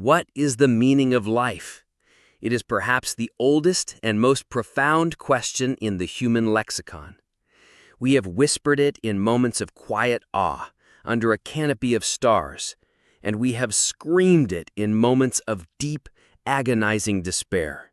What is the meaning of life? It is perhaps the oldest and most profound question in the human lexicon. We have whispered it in moments of quiet awe, under a canopy of stars, and we have screamed it in moments of deep, agonizing despair.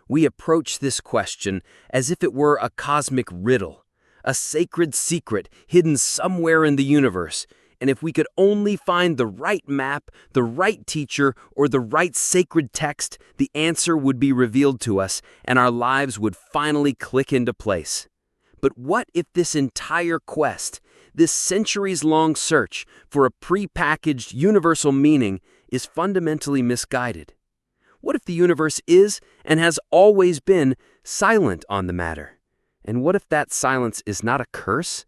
We approach this question as if it were a cosmic riddle, a sacred secret hidden somewhere in the universe, and if we could only find the right map, the right teacher, or the right sacred text, the answer would be revealed to us, and our lives would finally click into place. But what if this entire quest, this centuries-long search for a pre-packaged universal meaning, is fundamentally misguided? What if the universe is, and has always been, silent on the matter? And what if that silence is not a curse,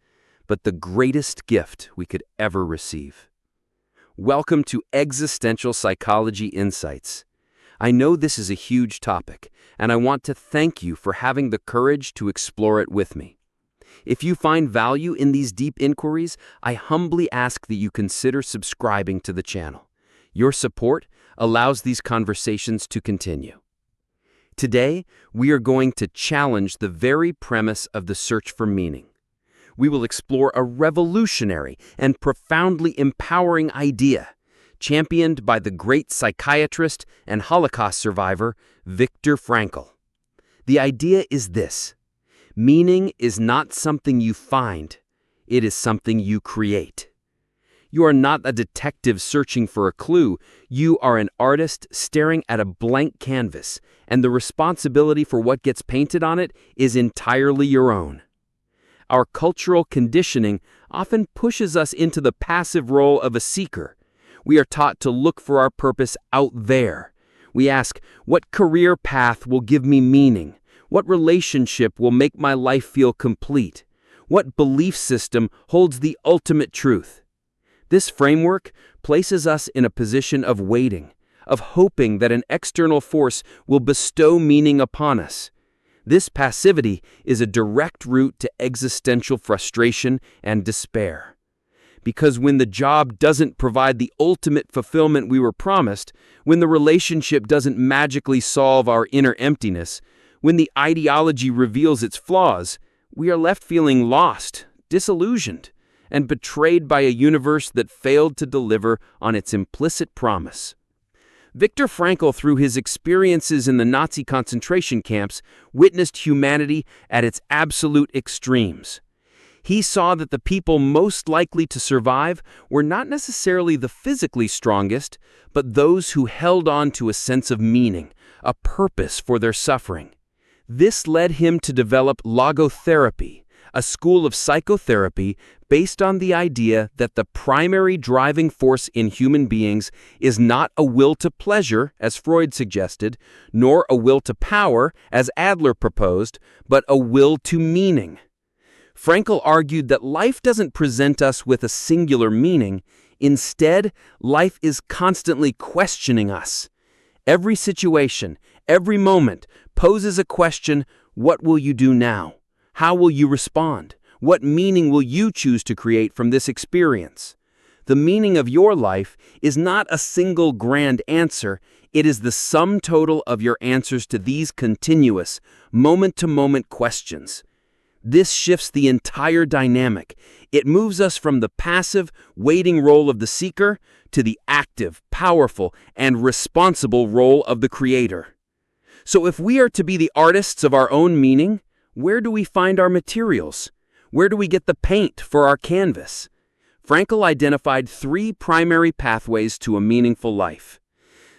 but the greatest gift we could ever receive? Welcome to Existential Psychology Insights. I know this is a huge topic, and I want to thank you for having the courage to explore it with me. If you find value in these deep inquiries, I humbly ask that you consider subscribing to the channel. Your support allows these conversations to continue. Today, we are going to challenge the very premise of the search for meaning. We will explore a revolutionary and profoundly empowering idea, championed by the great psychiatrist and Holocaust survivor, Viktor Frankl. The idea is this: meaning is not something you find, it is something you create. You are not a detective searching for a clue, you are an artist staring at a blank canvas, and the responsibility for what gets painted on it is entirely your own. Our cultural conditioning often pushes us into the passive role of a seeker. We are taught to look for our purpose out there. We ask, what career path will give me meaning? What relationship will make my life feel complete? What belief system holds the ultimate truth? This framework places us in a position of waiting, of hoping that an external force will bestow meaning upon us. This passivity is a direct route to existential frustration and despair. Because when the job doesn't provide the ultimate fulfillment we were promised, when the relationship doesn't magically solve our inner emptiness, when the ideology reveals its flaws, we are left feeling lost, disillusioned, and betrayed by a universe that failed to deliver on its implicit promise. Viktor Frankl, through his experiences in the Nazi concentration camps, witnessed humanity at its absolute extremes. He saw that the people most likely to survive were not necessarily the physically strongest, but those who held on to a sense of meaning, a purpose for their suffering. This led him to develop Logotherapy, a school of psychotherapy based on the idea that the primary driving force in human beings is not a will to pleasure, as Freud suggested, nor a will to power, as Adler proposed, but a will to meaning. Frankl argued that life doesn't present us with a singular meaning. Instead, life is constantly questioning us. Every situation, every moment, poses a question: what will you do now? How will you respond? What meaning will you choose to create from this experience? The meaning of your life is not a single grand answer. It is the sum total of your answers to these continuous, moment-to-moment questions. This shifts the entire dynamic. It moves us from the passive, waiting role of the seeker to the active, powerful, and responsible role of the creator. So if we are to be the artists of our own meaning, where do we find our materials? Where do we get the paint for our canvas? Frankl identified 3 primary pathways to a meaningful life.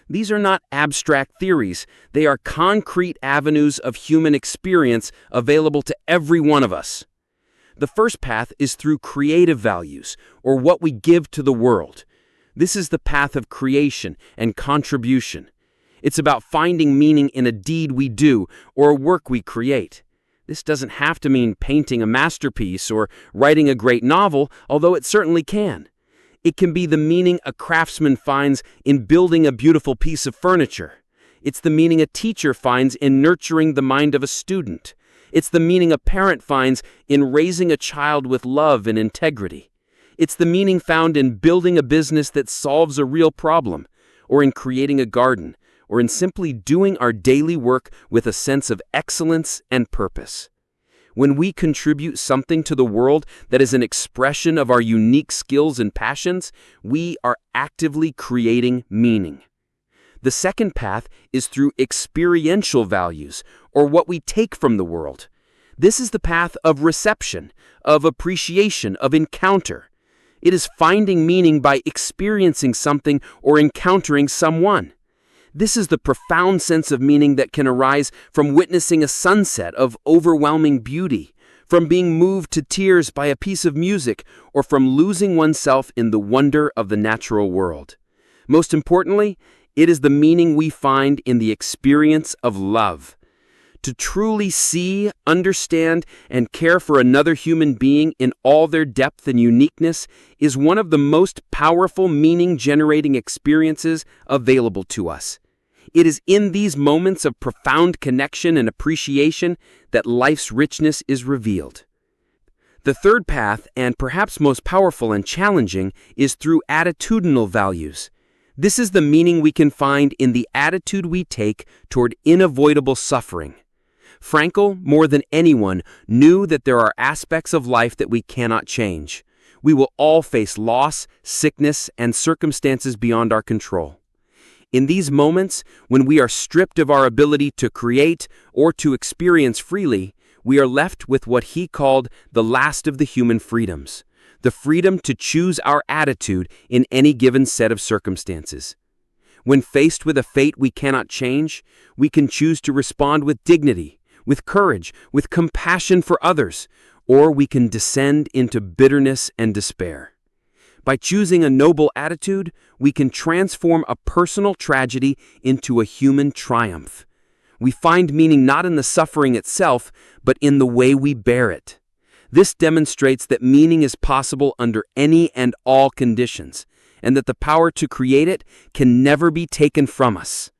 These are not abstract theories. They are concrete avenues of human experience available to every one of us. The first path is through creative values, or what we give to the world. This is the path of creation and contribution. It's about finding meaning in a deed we do or a work we create. This doesn't have to mean painting a masterpiece or writing a great novel, although it certainly can. It can be the meaning a craftsman finds in building a beautiful piece of furniture. It's the meaning a teacher finds in nurturing the mind of a student. It's the meaning a parent finds in raising a child with love and integrity. It's the meaning found in building a business that solves a real problem, or in creating a garden, or in simply doing our daily work with a sense of excellence and purpose. When we contribute something to the world that is an expression of our unique skills and passions, we are actively creating meaning. The second path is through experiential values, or what we take from the world. This is the path of reception, of appreciation, of encounter. It is finding meaning by experiencing something or encountering someone. This is the profound sense of meaning that can arise from witnessing a sunset of overwhelming beauty, from being moved to tears by a piece of music, or from losing oneself in the wonder of the natural world. Most importantly, it is the meaning we find in the experience of love. To truly see, understand, and care for another human being in all their depth and uniqueness is one of the most powerful meaning-generating experiences available to us. It is in these moments of profound connection and appreciation that life's richness is revealed. The third path, and perhaps most powerful and challenging, is through attitudinal values. This is the meaning we can find in the attitude we take toward unavoidable suffering. Frankl, more than anyone, knew that there are aspects of life that we cannot change. We will all face loss, sickness, and circumstances beyond our control. In these moments, when we are stripped of our ability to create or to experience freely, we are left with what he called the last of the human freedoms, the freedom to choose our attitude in any given set of circumstances. When faced with a fate we cannot change, we can choose to respond with dignity, with courage, with compassion for others, or we can descend into bitterness and despair. By choosing a noble attitude, we can transform a personal tragedy into a human triumph. We find meaning not in the suffering itself, but in the way we bear it. This demonstrates that meaning is possible under any and all conditions, and that the power to create it can never be taken from us.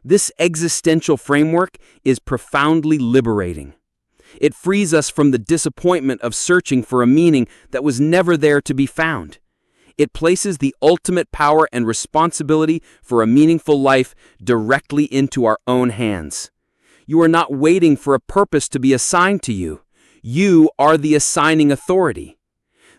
This existential framework is profoundly liberating. It frees us from the disappointment of searching for a meaning that was never there to be found. It places the ultimate power and responsibility for a meaningful life directly into our own hands. You are not waiting for a purpose to be assigned to you. You are the assigning authority.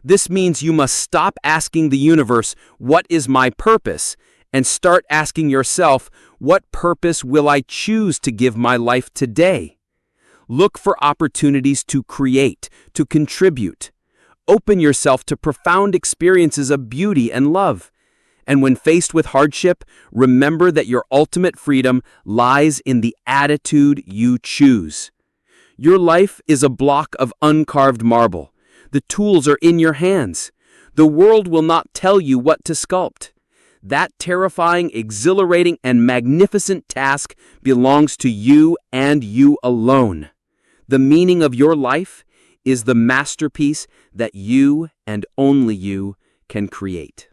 This means you must stop asking the universe, "What is my purpose?" and start asking yourself, "What purpose will I choose to give my life today?" Look for opportunities to create, to contribute. Open yourself to profound experiences of beauty and love. And when faced with hardship, remember that your ultimate freedom lies in the attitude you choose. Your life is a block of uncarved marble. The tools are in your hands. The world will not tell you what to sculpt. That terrifying, exhilarating, and magnificent task belongs to you and you alone. The meaning of your life is the masterpiece that you and only you can create.